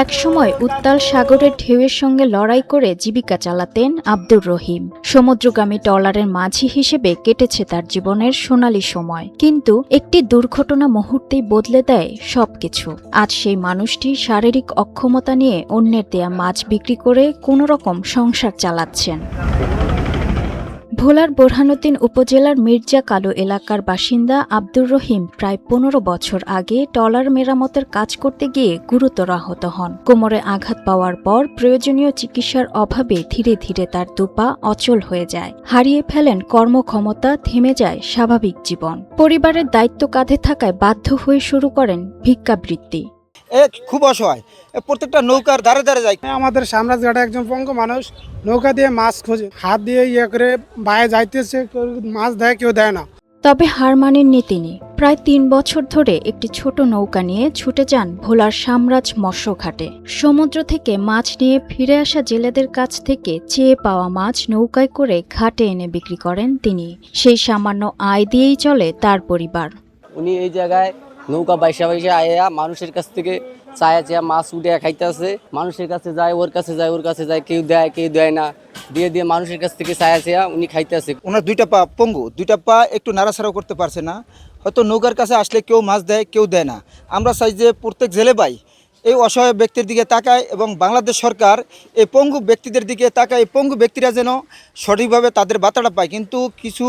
একসময় উত্তাল সাগরের ঢেউয়ের সঙ্গে লড়াই করে জীবিকা চালাতেন আব্দুর রহিম। সমুদ্রগামী ট্রলারের মাঝি হিসেবে কেটেছে তার জীবনের সোনালী সময়। কিন্তু একটি দুর্ঘটনা মুহূর্তেই বদলে দেয় সবকিছু। আজ সেই মানুষটি শারীরিক অক্ষমতা নিয়ে অন্যের দেয়া মাছ বিক্রি করে কোনোরকম সংসার চালাচ্ছেন। ভোলার বোরহানুদ্দিন উপজেলার মির্জা কালু এলাকার বাসিন্দা আব্দুর রহিম প্রায় ১৫ বছর আগে ট্রলার মেরামতের কাজ করতে গিয়ে গুরুতর আহত হন। কোমরে আঘাত পাওয়ার পর প্রয়োজনীয় চিকিৎসার অভাবে ধীরে ধীরে তার দুপা অচল হয়ে যায়। হারিয়ে ফেলেন কর্মক্ষমতা, থেমে যায় স্বাভাবিক জীবন। পরিবারের দায়িত্ব কাঁধে থাকায় বাধ্য হয়ে শুরু করেন ভিক্ষাবৃত্তি। খুব অসহায়, প্রত্যেকটা নৌকার ধারে ধারে যায়। আমাদের সাম্রাজ্যঘাটে একজন পঙ্গু মানুষ নৌকা দিয়ে মাছ খোঁজে, হাত দিয়ে ইয়ে করে বাইরে যাইতেছে, মাছ দেয় কেউ দেয় না। তবে হার মানেননি তিনি। প্রায় ৩ বছর ধরে একটি ছোট নৌকা নিয়ে ছুটে যান ভোলার সাম্রাজ মৎস্যঘাটে। সমুদ্র থেকে মাছ নিয়ে ফিরে আসা জেলেদের কাছ থেকে চেয়ে পাওয়া মাছ নৌকায় করে ঘাটে এনে বিক্রি করেন তিনি। সেই সামান্য আয় দিয়েই চলে তার পরিবার। উনি এই জায়গায় নৌকা বাইসা বাইসা আয়া মানুষের কাছ থেকে চায়া চেয়া মাছ উঠে খাইতে আছে। মানুষের কাছে যায়, ওর কাছে যায়, ওর কাছে যায়, কেউ দেয় কেউ দেয় না, দিয়ে দিয়ে মানুষের কাছ থেকে চায়া চেয়া উনি খাইতে আছে। ওনার দুইটা পা পঙ্গু, দুইটা পা একটু নাড়াছাড়াও করতে পারছে না। হয়তো নৌকার কাছে আসলে কেউ মাছ দেয় কেউ দেয় না। আমরা চাই যে প্রত্যেক জেলে ভাই এই অসহায় ব্যক্তির দিকে তাকায় এবং বাংলাদেশ সরকার এই পঙ্গু ব্যক্তিদের দিকে তাকায়। এই পঙ্গু ব্যক্তিরা যেন সঠিকভাবে তাদের বাতাটা পায়। কিন্তু কিছু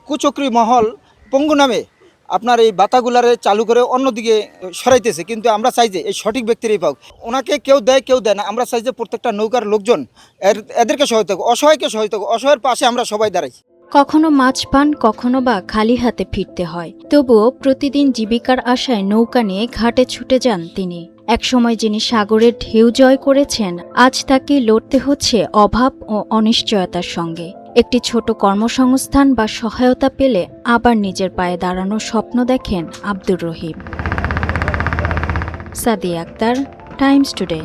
কুচক্রী মহল পঙ্গু নামে আপনার এই বাতাগুলারে চালু করে অন্যদিকে সরাইতেছে। কিন্তু আমরা চাই যে এই সঠিক ব্যক্তিরই পাক। ওনাকে কেউ দেয় কেউ দেয় না। আমরা চাই যে প্রত্যেকটা নৌকার লোকজন এদেরকে সহায়তা করুক, অসহায়কে সহায়তা করুক। অসহায়ের পাশে আমরা সবাই দাঁড়াই। কখনো মাছ পান, কখনো বা খালি হাতে ফিরতে হয়। তবুও প্রতিদিন জীবিকার আশায় নৌকা নিয়ে ঘাটে ছুটে যান তিনি। একসময় যিনি সাগরের ঢেউ জয় করেছেন, আজ তাকে লড়তে হচ্ছে অভাব ও অনিশ্চয়তার সঙ্গে। একটি ছোট কর্মসংস্থান বা সহায়তা পেলে আবার নিজের পায়ে দাঁড়ানোর স্বপ্ন দেখেন আব্দুর রহিম। Sadia Akter, Times today.